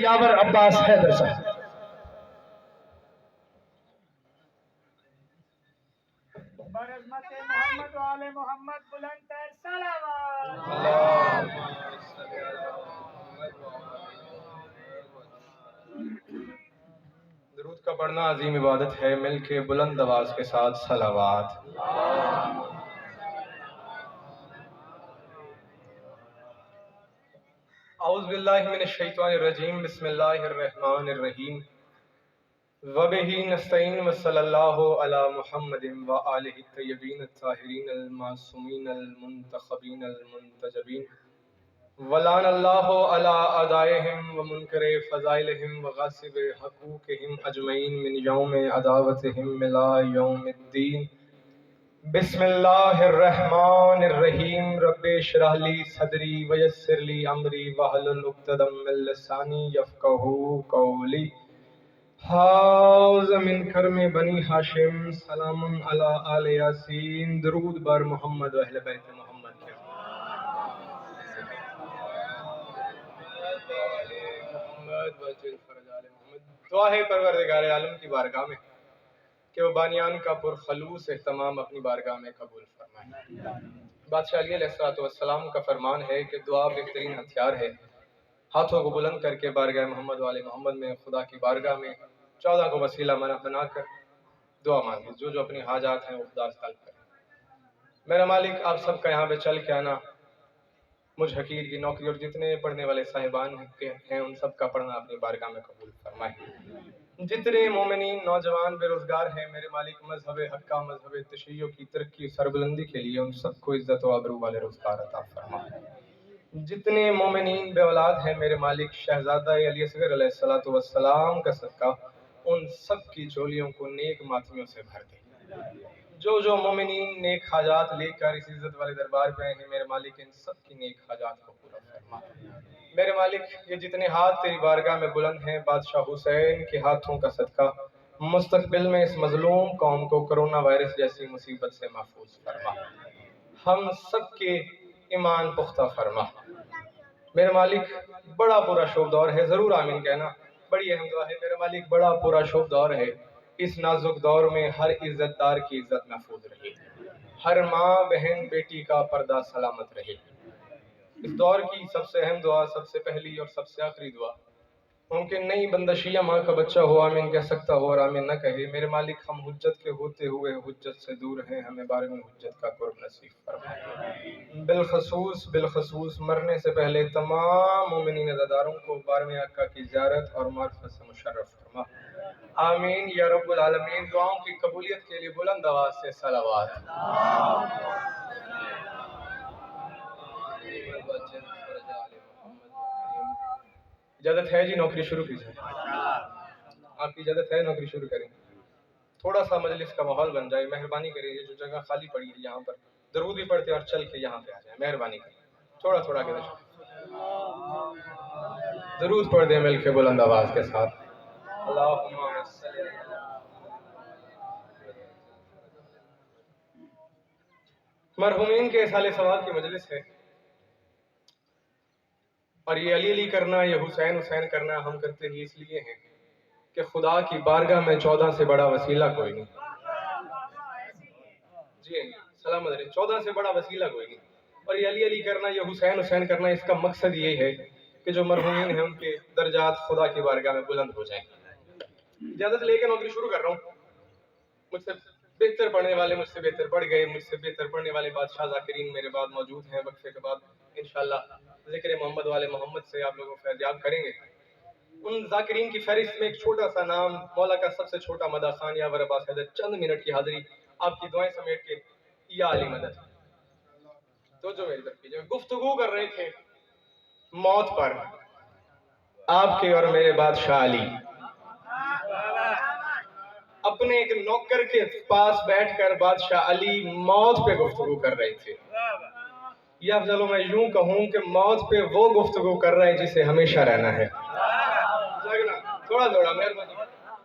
یاور عباس حیدر صاحب. برعظمت محمد و آل محمد بلند تر صلوات. درود کا پڑھنا عظیم عبادت ہے، مل کے بلند آواز کے ساتھ صلوات. اعوذ باللہ من الشیطان الرجیم، بسم اللہ الرحمن الرحیم. وبہ نستعین وصلی اللہ علی محمد وآلہ الطیبین الطاہرین المعصومین المنتخبین المنتجبین. ولعن اللہ علی اعدائہم ومنکر فضائلہم وغاصب حقوقہم اجمعین من یوم عداوتہم الی یوم الدین. بسم اللہ الرحمن الرحیم. رب اشرح لی صدری ویسر لی امری واحلل عقدۃ من لسانی یفقہوا قولی. حاذ من کرم بنی ہاشم، سلام علی آل یاسین. درود بر محمد و اہل بیت محمد کے. دعا ہے پروردگار عالم کی بارگاہ میں کہ وہ بانیان کا پرخلوص اہتمام اپنی بارگاہ میں قبول فرمائے. بادشاہ علی علیہ السلام کا فرمان ہے کہ دعا بہترین ہتھیار ہے. ہاتھوں کو بلند کر کے بارگاہ محمد والے محمد میں، خدا کی بارگاہ میں 14 کو وسیلہ بنا کر دعا مانگے. جو اپنی حاجات ہیں وہ خدا سے طلب کریں. میرا مالک آپ سب کا یہاں پہ چل کے آنا مجھ حقیر کی نوکری، اور جتنے پڑھنے والے صاحبان ہیں ان سب کا پڑھنا اپنی بارگاہ میں قبول فرمائے. جتنے مومنین نوجوان بے روزگار ہیں میرے مالک مذہب حق کا، مذہب تشیع کی ترقی سربلندی کے لیے ان سب کو عزت و آبرو والے روزگار عطا فرمائے. جتنے مومنین بے اولاد ہیں میرے مالک شہزادہ علی اصغر علیہ السلام کا صدقہ ان سب کی جھولیوں کو نیک ماتمیوں سے بھر دے. جو مومنین نیک حاجات لے کر اس عزت والے دربار پہ آئے ہیں میرے مالک ان سب کی نیک حاجات کو پورا فرما. میرے مالک یہ جتنے ہاتھ تیری بارگاہ میں بلند ہیں، بادشاہ حسین کے ہاتھوں کا صدقہ مستقبل میں اس مظلوم قوم کو کرونا وائرس جیسی مصیبت سے محفوظ فرما. ہم سب کے ایمان پختہ فرما. میرے مالک بڑا پورا شوب دور ہے، ضرور آمین کہنا. بڑی اہم دعا ہے میرے مالک، بڑا پورا شوب دور ہے. اس نازک دور میں ہر عزت دار کی عزت محفوظ رہے، ہر ماں بہن بیٹی کا پردہ سلامت رہے. اس دور کی سب سے اہم دعا، سب سے پہلی اور سب سے آخری دعا، ممکن نہیں بندہ شیعہ ماں کا بچہ ہو آمین کہہ سکتا ہو اور آمین نہ کہے. میرے مالک ہم حجت کے ہوتے ہوئے حجت سے دور ہیں، ہمیں بارے میں حجت کا قرب نصیب فرمائے. بالخصوص مرنے سے پہلے تمام مومنین عزاداروں کو 12ویں آقا کی زیارت اور معرفت سے مشرف فرما. آمین یا رب العالمین. دعاؤں کی قبولیت کے لیے بلند آواز سے صلوات. اجازت ہے جی نوکری شروع کیجیے. آپ کی اجازت ہے نوکری شروع کریں. تھوڑا سا مجلس کا ماحول بن جائے، مہربانی کریے. جو جگہ خالی پڑی ہے یہاں پر درود بھی پڑھتے اور چل کے یہاں پہ آ جائیں. مہربانی کریں تھوڑا تھوڑا کے درود پڑھ دیں مل کے بلند آواز کے ساتھ. اللہم صلی اللہ. مرحومین کے اصالِ ثواب کی مجلس ہے، اور یہ علی علی کرنا، یہ حسین حسین کرنا ہم کرتے ہی اس لیے ہیں کہ خدا کی بارگاہ میں 14 سے بڑا وسیلہ کوئی نہیں. جی سلام علیکم. 14 سے بڑا وسیلہ کوئی نہیں. اور یہ علی علی کرنا، یہ حسین حسین کرنا، اس کا مقصد یہ ہے کہ جو مرحومین ہیں ان کے درجات خدا کی بارگاہ میں بلند ہو جائیں. اجازت لے کے نوکری شروع کر رہا ہوں. مجھ سے بہتر پڑھنے والے مجھ سے بہتر پڑھ گئے، مجھ سے بہتر پڑھنے والے بادشاہ ذاکرین میرے بعد موجود ہیں. وقفے کے بعد انشاءاللہ ذکر محمد والے محمد سے آپ لوگوں فیضیاب کریں گے. ان ذاکرین کی فہرست میں ایک چھوٹا سا نام، مولا کا سب سے چھوٹا مدح خان یاور عباس حیدر. چند منٹ کی حاضری آپ کی دعائیں سمیٹ کے یا علی مدد. تو جو میری طرف کیجئے. گفتگو کر رہے تھے موت پر، آپ کے اور میرے بادشاہ علی اپنے ایک نوکر کے پاس بیٹھ کر بادشاہ علی موت پہ گفتگو کر رہے تھے. یا چلو میں یوں کہوں کہ موت پہ وہ گفتگو کر رہے ہیں جسے ہمیشہ رہنا ہے. تھوڑا تھوڑا مہربانی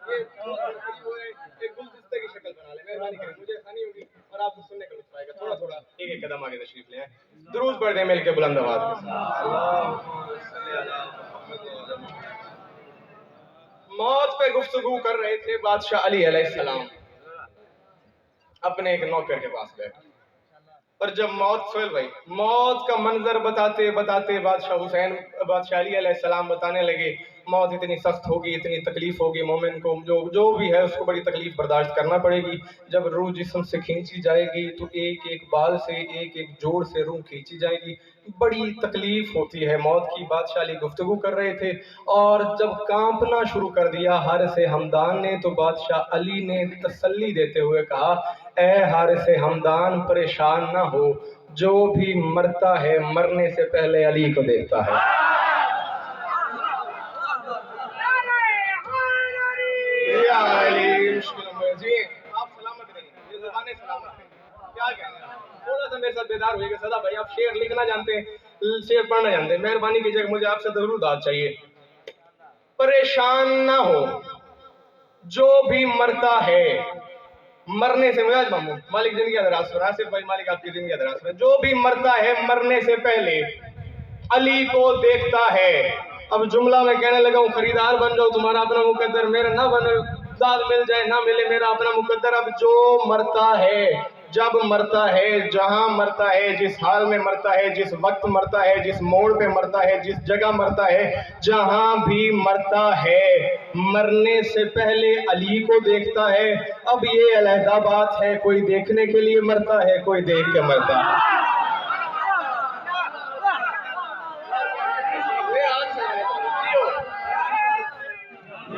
ایک گلدستے کی شکل بنا لیں. مہربانی کریں، مجھے آسانی ہوگی اور آپ کو سننے کا لطف آئے گا. تھوڑا تھوڑا ایک ایک قدم آگے تشریف لے آئیں. درود پڑھ دیں مل کے بلند آواز کے ساتھ. پہ گفتگو کر رہے تھے بادشاہ علی علیہ السلام اپنے ایک نوکر کے پاس بیٹھے، اور جب موت سہیل بھائی موت کا منظر بتاتے بتاتے بادشاہ علی علیہ السلام بتانے لگے موت اتنی سخت ہوگی، اتنی تکلیف ہوگی، مومن کو جو بھی ہے اس کو بڑی تکلیف برداشت کرنا پڑے گی۔ جب روح جسم سے کھینچی جائے گی تو ایک ایک بال سے ایک ایک جوڑ سے روح کھینچی جائے گی، بڑی تکلیف ہوتی ہے موت کی۔ بادشاہ علی گفتگو کر رہے تھے اور جب کانپنا شروع کر دیا حارث ہمدان نے تو بادشاہ علی نے تسلی دیتے ہوئے کہا اے حارث ہمدان پریشان نہ ہو، جو بھی مرتا ہے مرنے سے پہلے علی کو دیکھتا ہے۔ یا علی مشکل میں جی آپ سلامت رہیں، یہ زبانیں سلامت رہیں۔ کیا کہنا ہے تھوڑا سا میرے ساتھ بیدار ہوئے گا سدا بھائی، آپ شعر لکھنا جانتے ہیں، شعر پڑھنا جانتے ہیں، مہربانی کیجیے مجھے آپ سے ضرور داد چاہیے۔ پریشان نہ ہو، جو بھی مرتا ہے مرنے سے مجاز مامو مالک زندگی دراز پر آصف بھائی مالک آپ کی زندگی دراز پر، جو بھی مرتا ہے مرنے سے پہلے علی کو دیکھتا ہے۔ اب جملہ میں کہنے لگا ہوں خریدار بن جاؤ تمہارا اپنا مقدر، میرا نہ بنے، داد مل جائے نہ ملے میرا اپنا مقدر۔ اب جو مرتا ہے، جب مرتا ہے، جہاں مرتا ہے، جس حال میں مرتا ہے، جس وقت مرتا ہے، جس موڑ پہ مرتا ہے، جس جگہ مرتا ہے، جہاں بھی مرتا ہے مرنے سے پہلے علی کو دیکھتا ہے۔ اب یہ علیحدہ بات ہے، کوئی دیکھنے کے لیے مرتا ہے، کوئی دیکھ کے مرتا ہے۔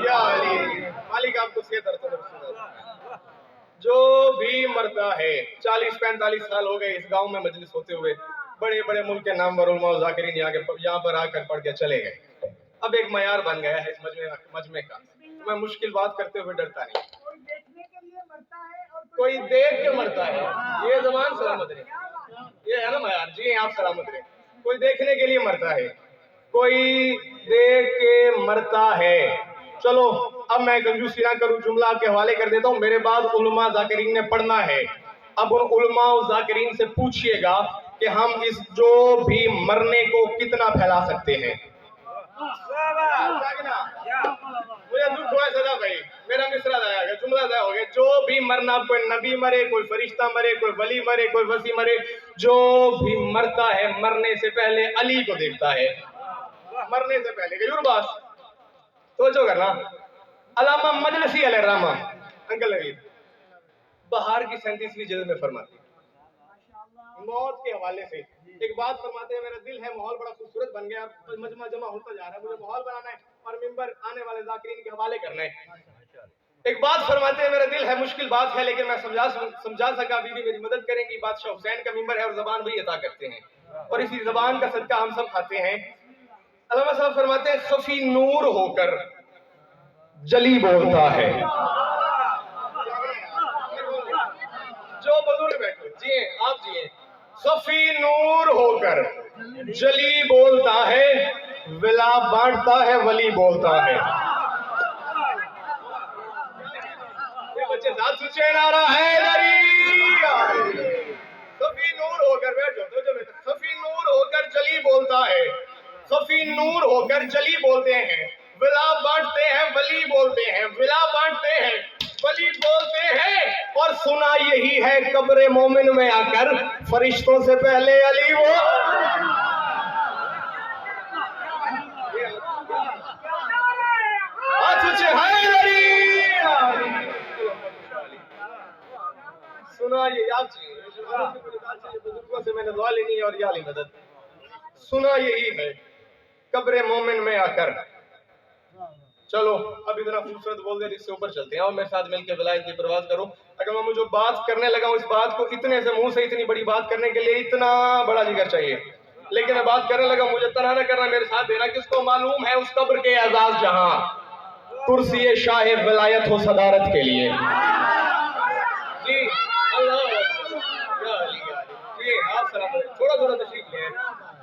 یا علی مالک آپ کو جو بھی مرتا ہے 40-45 سال ہو گئے اس گاؤں میں مجلس ہوتے ہوئے، بڑے بڑے ملک کے نام علماء و ذاکرین یہاں پر آ کر پڑھ کے چلے گئے۔ اب ایک معیار بن گیا ہے اس مجمع کا، میں مشکل بات کرتے ہوئے ڈرتا نہیں۔ کوئی دیکھ کے مرتا ہے، یہ زبان سلامت رہے، یہ ہے نا معیار جی آپ سلامت رہے۔ کوئی دیکھنے کے لیے مرتا ہے، کوئی دیکھ کے مرتا ہے۔ چلو اب میں کنجوسی نہ کروں، جملہ آپ کے حوالے کر دیتا ہوں، میرے بعد علماء ذاکرین نے پڑھنا ہے۔ اب ان علماء و ذاکرین سے پوچھئے گا کہ ہم اس جو بھی مرنے کو کتنا پھیلا سکتے ہیں۔ مجھے دکھ ہوا ہے صدا بھائی، میرا مصرع ضائع گیا، جملہ ضائع ہو گیا۔ جو بھی مرنا، کوئی نبی مرے، کوئی فرشتہ مرے، کوئی ولی مرے، کوئی وصی مرے، جو بھی مرتا ہے مرنے سے پہلے علی کو دیکھتا ہے۔ مرنے سے پہلے غیور باس توجہ کرنا، علامہ مجلسی علیہ الرحمہ انکل نوید بہار کی 37ویں جلد میں فرماتے ہیں موت کے حوالے سے ایک بات فرماتے ہیں، میرا دل ہے ماحول بڑا خوبصورت بن گیا، مجمع جمع ہوتا جا رہا ہے، مجھے ماحول بنانا ہے اور ممبر آنے والے ذاکرین کے حوالے کرنا ہے۔ ایک بات فرماتے ہیں، میرا دل ہے مشکل بات ہے لیکن میں سمجھا سکا، بی بی میری مدد کریں گی۔ بادشاہ حسین کا ممبر ہے اور زبان وہی عطا کرتے ہیں اور اسی زبان کا صدقہ ہم سب کھاتے ہیں۔ علامہ صاحب فرماتے ہیں خفی نور ہو کر جلی بولتا ہے۔ جو بزرگ بیٹھو جی آپ جی خفی نور ہو کر جلی بولتا ہے، ولا بانٹتا ہے ولی بولتا ہے۔ یہ بچے ساتھ سوچے نعرہ حیدری۔ خفی نور ہو کر بیٹھو خفی نور ہو کر جلی بولتا ہے، خفی نور ہو کر جلی بولتے ہیں، ولا بانٹتے ہیں ولی بولتے ہیں، ولا بانٹتے ہیں ولی بولتے ہیں۔ اور سنا یہی ہے قبر مومن میں آ کر فرشتوں سے پہلے علی وہ سنا یہ یاد بزرگوں سے میں نے دعا لینی ہے اور یا علی مدد۔ سنا یہی ہے قبر مومن میں آ کر، چلو اب اتنا خوبصورت بول دے جس سے اوپر چلتے ہیں اور میرے ساتھ مل کے ولایت کی پرواز کرو۔ اگر میں مجھے بات کرنے لگا ہوں اس بات کو اتنے سے منہ سے اتنی بڑی بات کرنے کے لیے اتنا بڑا جگر چاہیے، لیکن میں بات کرنے لگا مجھے تنہا نہ کرنا، میرے ساتھ دینا۔ کس کو معلوم ہے اس قبر کے اعزاز جہاں کرسی شاہ ولایت ہو صدارت کے لیے؟ جی اللہ جی آپ سلام تھوڑا تھوڑا تشریف لیں۔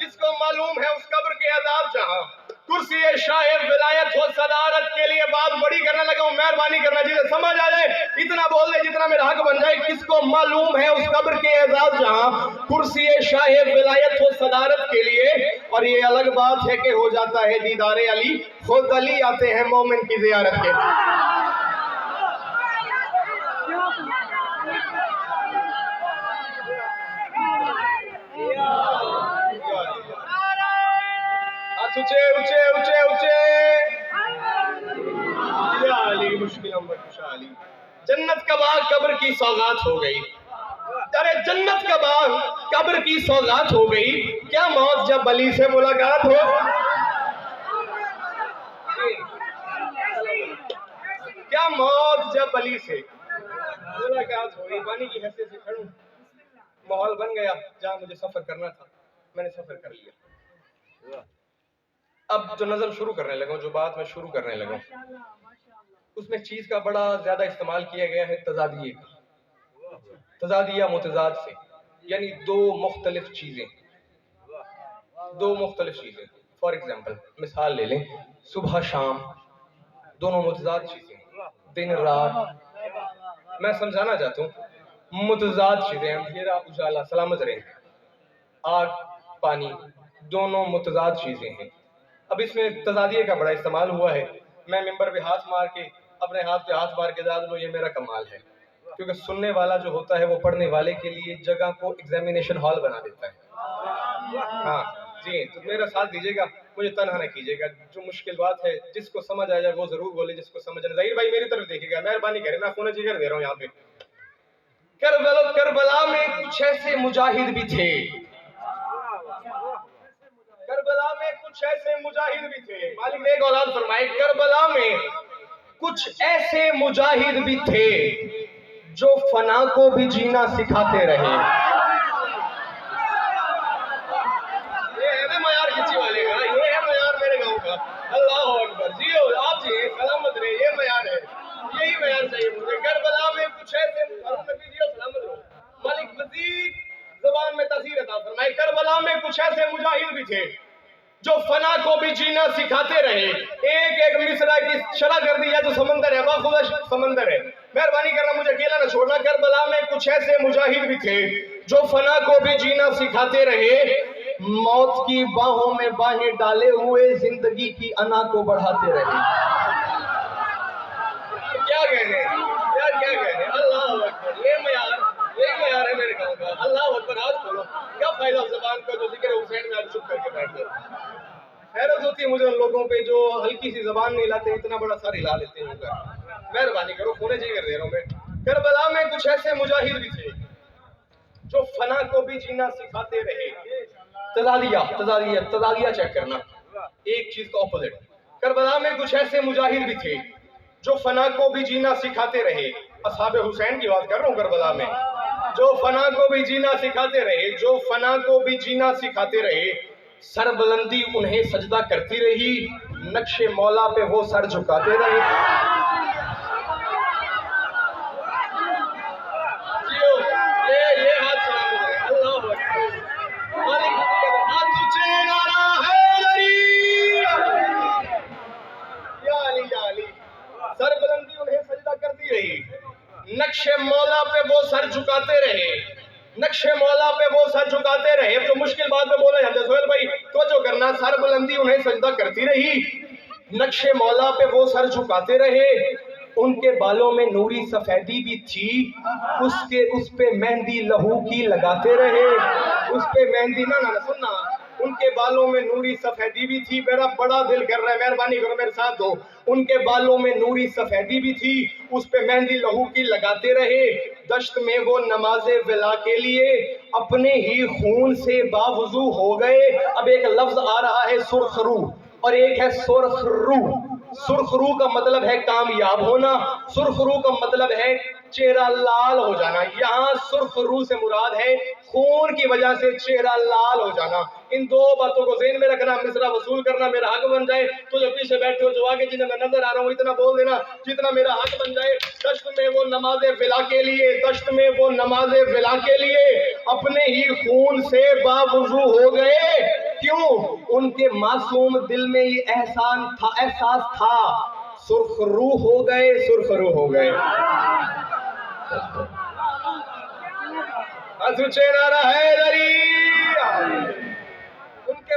کس کو معلوم ہے اس قبر کے اعزاز جہاں کرسی شاہ ولایت ہو صدارت کے لیے؟ بات بڑی کرنے لگا ہوں، مہربانی کرنا جسے سمجھ آ جائے اتنا بول دے جتنا میرا حق بن جائے۔ کس کو معلوم ہے اس قبر کے اعزاز جہاں کرسی شاہ ولایت ہو صدارت کے لیے؟ اور یہ الگ بات ہے کہ ہو جاتا ہے دیدار علی، خود علی آتے ہیں مومن کی زیارت کے لیے۔ اونچے اونچے اونچے اونچے یا علی مشکل امر کشا علی۔ جنت کا باغ قبر کی سوغات ہو گئی، ارے جنت کا باغ قبر کی سوغات ہو گئی، کیا موت جب علی سے ملاقات ہو؟ کیا موت جب علی سے ملاقات ہو گئی؟ پانی کی حیثیت سے کھڑوں، ماحول بن گیا جہاں مجھے سفر کرنا تھا، میں نے سفر کر لیا۔ اب جو نظم شروع کرنے لگا، جو بات میں شروع کرنے لگا، اس میں چیز کا بڑا زیادہ استعمال کیا گیا ہے تضادیہ کا، تضادیہ متضاد سے، یعنی دو مختلف چیزیں، دو مختلف چیزیں۔ فار ایگزامپل مثال لے لیں، صبح شام دونوں متضاد چیزیں، دن رات، میں سمجھانا چاہتا ہوں متضاد چیزیں، اندھیرا اجالا، سلامت رہیں، آگ پانی، دونوں متضاد چیزیں ہیں۔ اب اس میں تضادیہ کا بڑا استعمال ہوا ہے۔ میں ممبر پہ ہاتھ مار کے، اپنے ہاتھ پہ ہاتھ مار کے داد لو، یہ میرا کمال ہے، کیونکہ سننے والا جو ہوتا ہے وہ پڑھنے والے کے لیے جگہ کو ایگزامینیشن ہال بنا دیتا ہے۔ ہاں جی، تو میرا ساتھ دیجیے گا، مجھے تنہا نہ کیجیے گا، جو مشکل بات ہے جس کو سمجھ آ جائے وہ ضرور بولے، جس کو سمجھ نہ۔ ظہیر بھائی میری طرف دیکھیے گا، مہربانی کریں، میں خون جگر دے رہا ہوں یہاں پہ۔ کربلا میں کچھ ایسے مجاہد بھی تھے، کربلا میں کچھ ایسے مجاہد بھی تھے، مالک نے ایک اولاد فرمائے، کربلا میں کچھ ایسے مجاہد بھی تھے جو فنا کو بھی جینا سکھاتے رہے۔ یہ ہے نا معیار کھچی والے کا، یہ ہے معیار میرے گاؤں کا۔ اللہ اکبر، جیو آپ جی سلامت رہے، یہ معیار ہے، یہی معیار چاہیے مجھے۔ کربلا میں کچھ ایسے سلامت رہو، مالک مزید زبان میں تاثیر عطا فرمائے۔ کربلا میں کچھ ایسے مجاہد بھی تھے جو فنا کو بھی جینا سکھاتے رہے۔ ایک ایک مصرع کی شرح کر دیا تو سمندر ہے، باخبر سمندر ہے، مہربانی کرنا مجھے اکیلا نہ چھوڑنا۔ کربلا میں کچھ ایسے مجاہد بھی تھے جو فنا کو بھی جینا سکھاتے رہے، موت کی باہوں میں باہیں ڈالے ہوئے زندگی کی انا کو بڑھاتے رہے۔ کیا کہنے، کیا کہنے، اللہ اکبر، یہ معیار ہے میرے گاؤں کا۔ اللہ اکبر، ہاتھ کھولو، کیا فائدہ اس زبان کا جو ذکر حسین میں آج چپ کر کے بیٹھ گئے۔ حیرت ہوتی ہے مجھے ان لوگوں پہ جو ہلکی سی زبان نہیں لاتے، اتنا بڑا سر ہلا لیتے ہیں۔ مہربانی کرو، خونے جگر دے رہا ہوں میں۔ کربلا میں کچھ ایسے مجاہد بھی تھے جو فنا کو بھی جینا سکھاتے رہے۔ تضادیہ چیک کرنا، ایک چیز کا اپوزٹ۔ کربلا میں کچھ ایسے مجاہد بھی تھے جو فنا کو بھی جینا سکھاتے رہے۔ اصحاب حسین کی بات کر رہا ہوں، کربلا میں جو فنا کو بھی جینا سکھاتے رہے، جو فنا کو بھی جینا سکھاتے رہے، سر بلندی انہیں سجدہ کرتی رہی، نقش مولا پہ وہ سر جھکاتے رہے۔ یہ ہاتھ سلامت ہے، اللہ اکبر، ہاتھ اونچے، نعرہ حیدری، یا علی یا علی۔ سر بلندی انہیں سجدہ کرتی رہی، نقش مولا پہ وہ سر جھکاتے رہے، نقش مولا پہ وہ سر جھکاتے رہے۔ جو مشکل بات پہ بولا جاتا ہے سہیل بھائی توجہ کرنا، سر بلندی انہیں سجدہ کرتی رہی، نقش مولا پہ وہ سر جھکاتے رہے، ان کے بالوں میں نوری سفیدی بھی تھی، اس پہ مہندی لہو کی لگاتے رہے، اس پہ مہندی نہ سننا، ان کے بالوں میں نوری سفیدی بھی تھی، میرا بڑا دل کر رہا ہے، مہربانی کرو میرے ساتھ دو، ان کے بالوں میں نوری سفیدی بھی تھی، اس پہ مہندی لہو کی لگاتے رہے، دشت میں وہ نماز ولا کے لیے اپنے ہی خون سے باوضو ہو گئے۔ اب ایک لفظ آ رہا ہے سرخ رو، اور ایک ہے سرخ رو۔ سرخ رو کا مطلب ہے کامیاب ہونا، سرخ رو کا مطلب ہے چہرہ لال ہو جانا۔ یہاں سرخ رو سے مراد ہے خون کی وجہ سے چہرہ لال ہو جانا۔ ان دو باتوں کو ذہن میں رکھنا، مصرع وصول کرنا، میرا حق بن جائے تو جو پیچھے بیٹھے ہو، جو آگے جنہیں میں نظر آ رہا ہوں، اتنا بول دینا جتنا میرا حق بن جائے۔ دشت میں وہ نماز ولا کے لیے، دشت میں وہ نماز ولا کے لیے اپنے ہی خون سے باوضو ہو گئے۔ کیوں؟ ان کے معصوم دل میں یہ احساس تھا، سرخ رو ہو گئے، سرخ رو ہو گئے۔ نعرہ حیدری، ان کے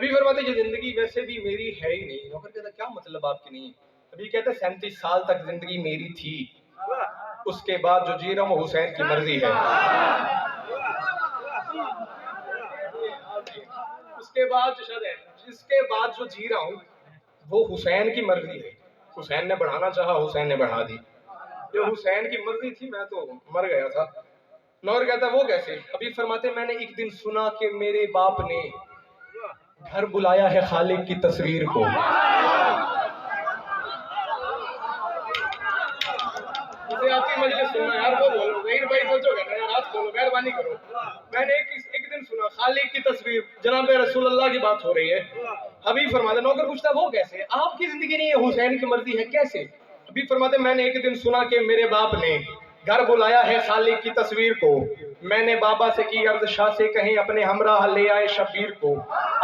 ابھی فرماتے یہ زندگی ویسے بھی میری ہے ہی نہیں. نوکر کہتا کیا مطلب آپ کی نہیں ہے؟ ابھی کہتے 37 سال تک زندگی میری تھی، اس کے بعد جو جی رہا ہوں وہ حسین کی مرضی ہے. اس کے بعد جو شاید ہے جس کے بعد جو جی رہا ہوں وہ حسین کی مرضی ہے. حسین نے بڑھانا چاہا، حسین نے بڑھا دی. جو حسین کی مرضی تھی میں تو مر گیا تھا. نور کہتا وہ کیسے؟ ابھی فرماتے میں نے ایک دن سنا کہ میرے باپ نے گھر بلایا ہے خالق کی تصویر کو. مجھے آپ کی مجلس سننا یار، وہ بولو ظہیر بھائی سوچو کر رہے ہیں، رات کھولو، مہربانی کرو. میں نے ایک دن سنا خالق کی تصویر، جناب رسول اللہ کی بات ہو رہی ہے. حبیب فرماتے نوکر پوچھتا وہ کیسے؟ آپ کی زندگی نہیں ہے، حسین کی مرضی ہے، کیسے؟ حبیب فرماتے میں نے ایک دن سنا کہ میرے باپ نے گھر بلایا ہے خالق کی تصویر کو. میں نے بابا سے کی عرض شاہ سے کہیں اپنے ہمراہ لے آئے شبیر کو،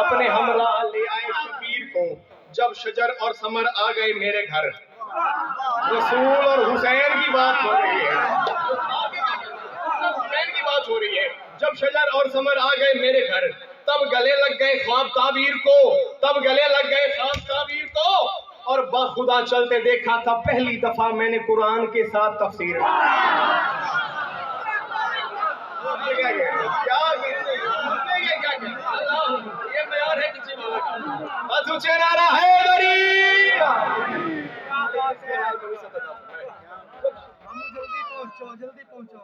اپنے ہمراہ لے آئے شبیر کو. جب شجر اور ثمر آ گئے میرے گھر، رسول اور حسین کی بات ہو رہی ہے، حسین کی بات ہو رہی ہے. جب شجر اور ثمر آ گئے میرے گھر، تب گلے لگ گئے خواب تعبیر کو، تب گلے لگ گئے خواب تعبیر کو. اور بخدا چلتے دیکھا تھا پہلی دفعہ میں نے قرآن کے ساتھ تفسیر. یہ معیار ہے کسی والا کا. بس اونچے نعرہ حیدری. جلدی پہنچو.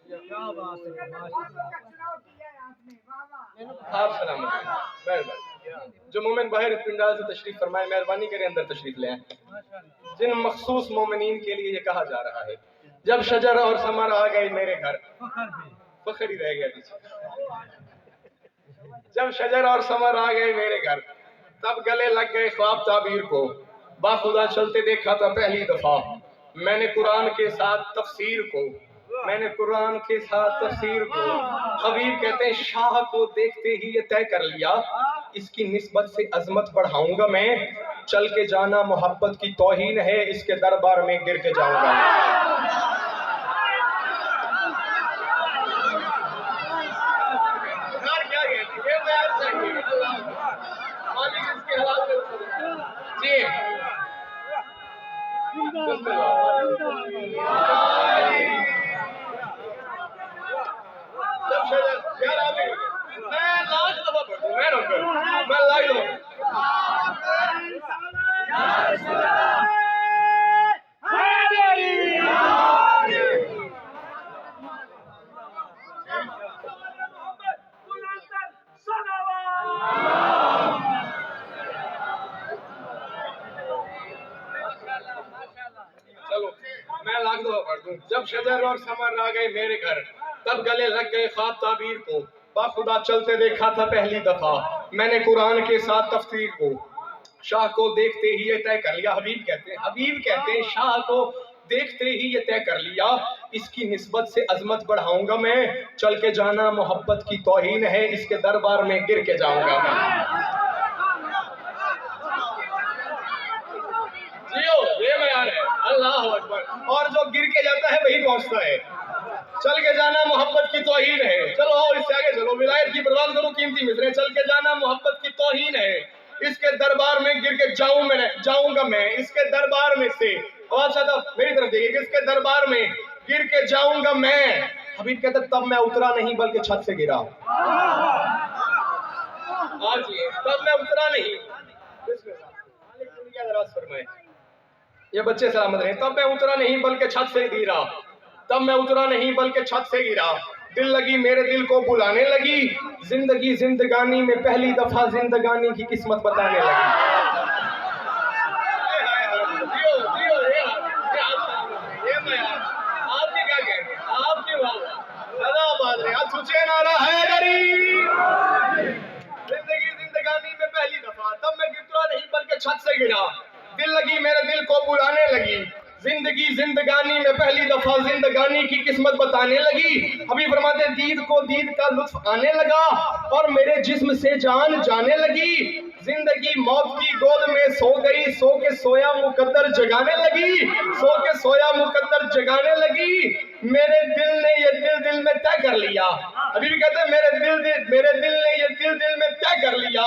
کیا بات ہے، آپ سلامت مہربانی. جو مومن باہر پنڈال سے تشریف فرمائے مہربانی کریں اندر تشریف لے آئیں. جن مخصوص مومنین کے لیے یہ کہا جا رہا ہے جب شجر اور ثمر آ گئے میرے گھر، فخر ہی رہ گیا پیچھے. جب شجر اور ثمر آ گئے میرے گھر، تب گلے لگ گئے خواب تعبیر کو. باخدا چلتے دیکھا تھا پہلی دفعہ میں نے قرآن کے ساتھ تفسیر کو، میں نے قرآن کے ساتھ تفسیر کو. حبیب کہتے ہیں شاہ کو دیکھتے ہی یہ طے کر لیا اس کی نسبت سے عظمت بڑھاؤں گا میں. چل کے جانا محبت کی توہین ہے، اس کے دربار میں گر کے جاؤں گا. جی میں لاکھ دفعہ پڑھوں، میں لاکھ دفعہ. چلو میں لاکھ دفعہ پڑھ دوں. جب شجر اور ثمر آ گئے میرے گھر، تب گلے لگ گئے خواب تعبیر کو. باخدا چلتے دیکھا تھا پہلی دفعہ میں نے قرآن کے ساتھ تفسیر کو. شاہ کو دیکھتے ہی یہ طے کر لیا. حبیب کہتے ہیں شاہ کو دیکھتے ہی یہ طے کر لیا اس کی نسبت سے عظمت بڑھاؤں گا میں. چل کے جانا محبت کی توہین ہے، اس کے دربار میں گر کے جاؤں گا میں. یہ معیار ہے. اللہ اکبر. اور جو گر کے جاتا ہے وہی پہنچتا ہے. چل کے جانا محبت کی توہین ہے. چلو اور اس سے آگے چلو، ولایت کی پرواز کرو قیمتی مصرے. چل کے جانا محبت کی توہین ہے، اس کے دربار میں گر کے جاؤں گا میں. اس کے دربار میں سے اور صاحب میری طرف دیکھیے کہ اس کے دربار میں گر کے جاؤں گا میں. حبیب کہتا تب میں اترا نہیں بلکہ چھت سے گرا. تب میں اترا نہیں. فرمائے یہ بچے سلامت رہے. تب میں اترا نہیں بلکہ چھت سے گرا. تب میں اترا نہیں بلکہ چھت سے گرا. دل لگی میرے دل کو بلانے لگی، زندگی زندگانی میں پہلی دفعہ زندگانی کی قسمت بتانے لگی. آپ کی کیا کہیں گے؟ آپ کی بات ہے. سوچے نعرہ حیدری. زندگی زندگانی میں پہلی دفعہ، تب میں اترا نہیں بلکہ چھت سے گرا. دل لگی میرے دل کو بلانے لگی، زندگی زندگانی میں پہلی دفعہ زندگانی کی قسمت بتانے لگی. ابھی فرماتے دید کو دید کا لطف آنے لگا اور میرے جسم سے جان جانے لگی. زندگی موت کی گود میں سو گئی، سو کے سویا مقدر جگانے لگی، سو کے سویا مقدر جگانے لگی. میرے دل نے یہ دل میں طے کر لیا. ابھی بھی کہتے ہیں میرے دل نے یہ دل میں طے کر لیا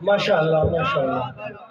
ماشاء اللہ ماشاء اللہ